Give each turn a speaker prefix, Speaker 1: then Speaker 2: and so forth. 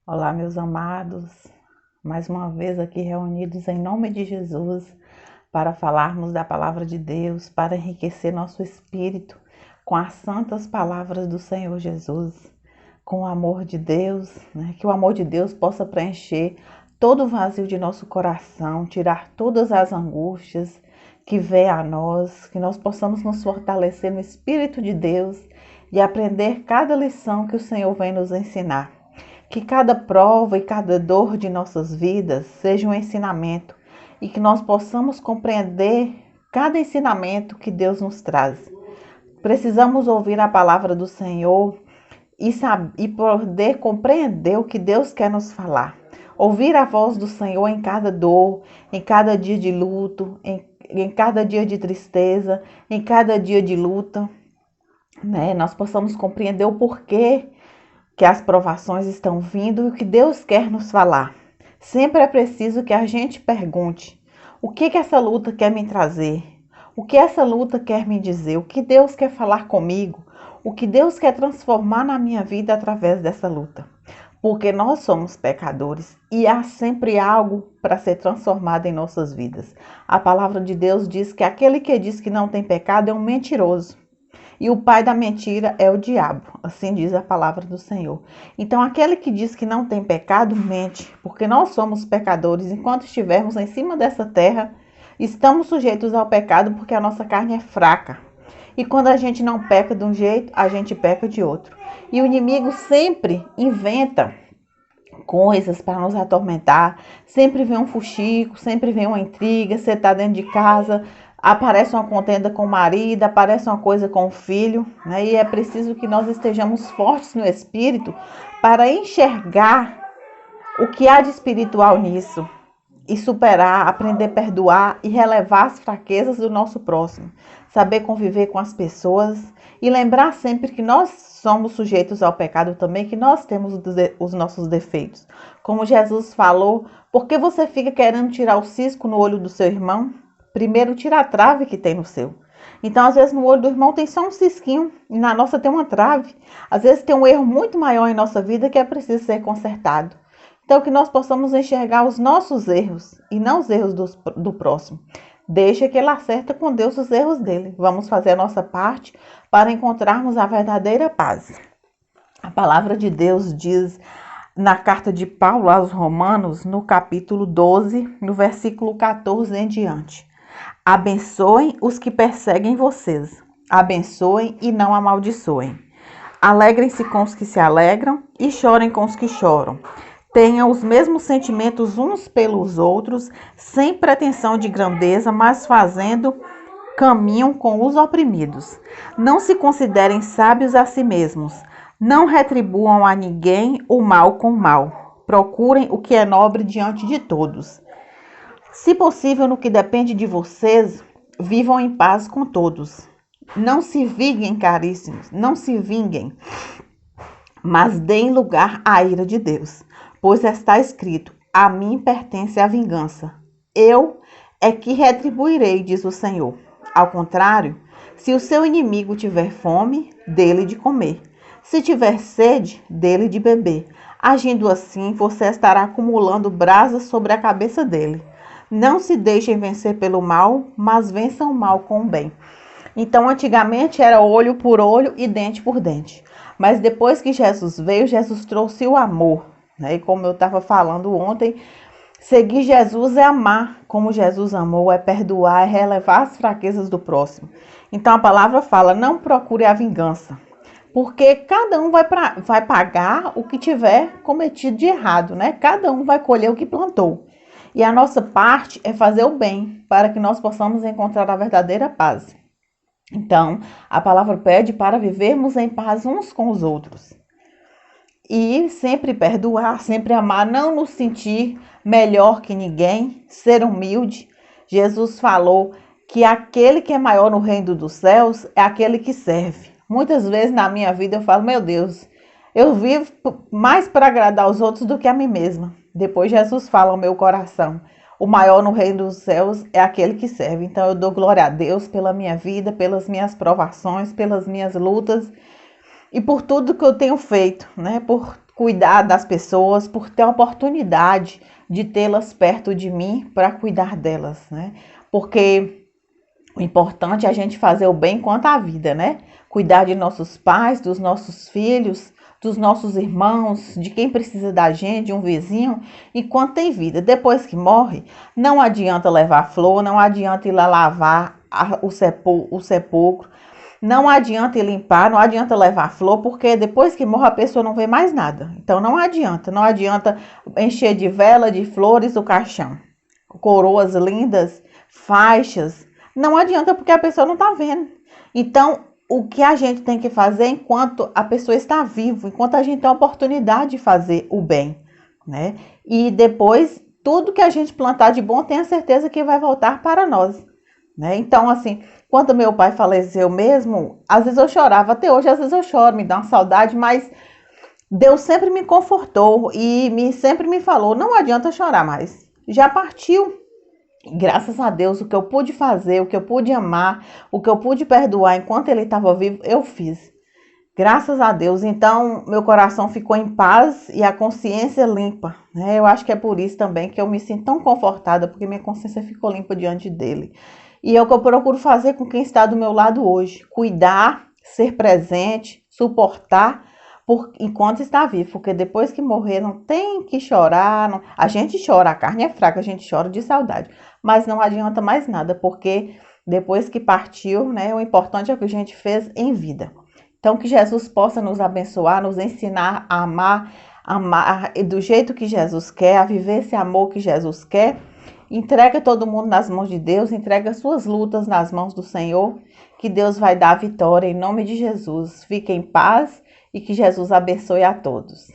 Speaker 1: Olá, meus amados, mais uma vez aqui reunidos em nome de Jesus para falarmos da palavra de Deus, para enriquecer nosso espírito com as santas palavras do Senhor Jesus, com o amor de Deus, que o amor de Deus possa preencher todo o vazio de nosso coração, tirar todas as angústias que vêm a nós, que nós possamos nos fortalecer no Espírito de Deus e aprender cada lição que o Senhor vem nos ensinar. Que cada prova e cada dor de nossas vidas seja um ensinamento e que nós possamos compreender cada ensinamento que Deus nos traz. Precisamos ouvir a palavra do Senhor e poder compreender o que Deus quer nos falar. Ouvir a voz do Senhor em cada dor, em cada dia de luto, em cada dia de tristeza, em cada dia de luta. Nós possamos compreender o porquê que as provações estão vindo e o que Deus quer nos falar. Sempre é preciso que a gente pergunte: o que essa luta quer me trazer? O que essa luta quer me dizer? O que Deus quer falar comigo? O que Deus quer transformar na minha vida através dessa luta? Porque nós somos pecadores e há sempre algo para ser transformado em nossas vidas. A palavra de Deus diz que aquele que diz que não tem pecado é um mentiroso. E o pai da mentira é o diabo, assim diz a palavra do Senhor. Então, aquele que diz que não tem pecado, mente, porque nós somos pecadores. Enquanto estivermos em cima dessa terra, estamos sujeitos ao pecado porque a nossa carne é fraca. E quando a gente não peca de um jeito, a gente peca de outro. E o inimigo sempre inventa coisas para nos atormentar, sempre vem um fuxico, sempre vem uma intriga, você está dentro de casa, aparece uma contenda com o marido, aparece uma coisa com o filho, E é preciso que nós estejamos fortes no espírito para enxergar o que há de espiritual nisso e superar, aprender a perdoar e relevar as fraquezas do nosso próximo, saber conviver com as pessoas e lembrar sempre que nós somos sujeitos ao pecado também, que nós temos os nossos defeitos. Como Jesus falou, por que você fica querendo tirar o cisco no olho do seu irmão? Primeiro tira a trave que tem no seu. Então, às vezes, no olho do irmão tem só um cisquinho e na nossa tem uma trave. Às vezes tem um erro muito maior em nossa vida que é preciso ser consertado. Então, que nós possamos enxergar os nossos erros e não os erros do próximo. Deixa que ele acerta com Deus os erros dele. Vamos fazer a nossa parte para encontrarmos a verdadeira paz. A palavra de Deus diz na carta de Paulo aos Romanos, no capítulo 12, no versículo 14 em diante. Abençoem os que perseguem vocês. Abençoem e não amaldiçoem. Alegrem-se com os que se alegram e chorem com os que choram. Tenham os mesmos sentimentos uns pelos outros, sem pretensão de grandeza, mas fazendo caminho com os oprimidos. Não se considerem sábios a si mesmos. Não retribuam a ninguém o mal com o mal. Procurem o que é nobre diante de todos. Se possível, no que depende de vocês, vivam em paz com todos. Não se vinguem, caríssimos, não se vinguem, mas deem lugar à ira de Deus. Pois está escrito: a mim pertence a vingança. Eu é que retribuirei, diz o Senhor. Ao contrário, se o seu inimigo tiver fome, dê-lhe de comer. Se tiver sede, dê-lhe de beber. Agindo assim, você estará acumulando brasas sobre a cabeça dele. Não se deixem vencer pelo mal, mas vençam o mal com o bem. Então, antigamente era olho por olho e dente por dente. Mas depois que Jesus veio, Jesus trouxe o amor. E como eu estava falando ontem, seguir Jesus é amar como Jesus amou, é perdoar, é relevar as fraquezas do próximo. Então a palavra fala: não procure a vingança, porque cada um vai pagar o que tiver cometido de errado, Cada um vai colher o que plantou. E a nossa parte é fazer o bem, para que nós possamos encontrar a verdadeira paz. Então, a palavra pede para vivermos em paz uns com os outros. E sempre perdoar, sempre amar, não nos sentir melhor que ninguém, ser humilde. Jesus falou que aquele que é maior no reino dos céus é aquele que serve. Muitas vezes na minha vida eu falo: meu Deus, eu vivo mais para agradar os outros do que a mim mesma. Depois Jesus fala ao meu coração: o maior no reino dos céus é aquele que serve. Então eu dou glória a Deus pela minha vida, pelas minhas provações, pelas minhas lutas. E por tudo que eu tenho feito, cuidar das pessoas, por ter a oportunidade de tê-las perto de mim para cuidar delas, né? Porque o importante é a gente fazer o bem enquanto a vida, né? Cuidar de nossos pais, dos nossos filhos, dos nossos irmãos, de quem precisa da gente, de um vizinho, enquanto tem vida. Depois que morre, não adianta levar flor, não adianta ir lá lavar o sepulcro, não adianta ir limpar, não adianta levar flor, porque depois que morre a pessoa não vê mais nada. Então não adianta encher de vela, de flores o caixão, coroas lindas, faixas, não adianta porque a pessoa não está vendo. Então, o que a gente tem que fazer enquanto a pessoa está viva, enquanto a gente tem a oportunidade de fazer o bem, né? E depois, tudo que a gente plantar de bom, tenha certeza que vai voltar para nós, né? Então, assim, quando meu pai faleceu mesmo, às vezes eu chorava, até hoje às vezes eu choro, me dá uma saudade, mas Deus sempre me confortou e sempre me falou, não adianta chorar mais, já partiu. Graças a Deus, o que eu pude fazer, o que eu pude amar, o que eu pude perdoar enquanto ele estava vivo, eu fiz. Graças a Deus. Então, meu coração ficou em paz e a consciência limpa, né? Eu acho que é por isso também que eu me sinto tão confortada, porque minha consciência ficou limpa diante dele. E é o que eu procuro fazer com quem está do meu lado hoje. Cuidar, ser presente, suportar enquanto está vivo, porque depois que morrer não tem que chorar, a gente chora, a carne é fraca, a gente chora de saudade, mas não adianta mais nada, porque depois que partiu, né, o importante é o que a gente fez em vida. Então que Jesus possa nos abençoar, nos ensinar a amar do jeito que Jesus quer, a viver esse amor que Jesus quer. Entrega todo mundo nas mãos de Deus, entrega suas lutas nas mãos do Senhor, que Deus vai dar a vitória em nome de Jesus. Fique em paz e que Jesus abençoe a todos.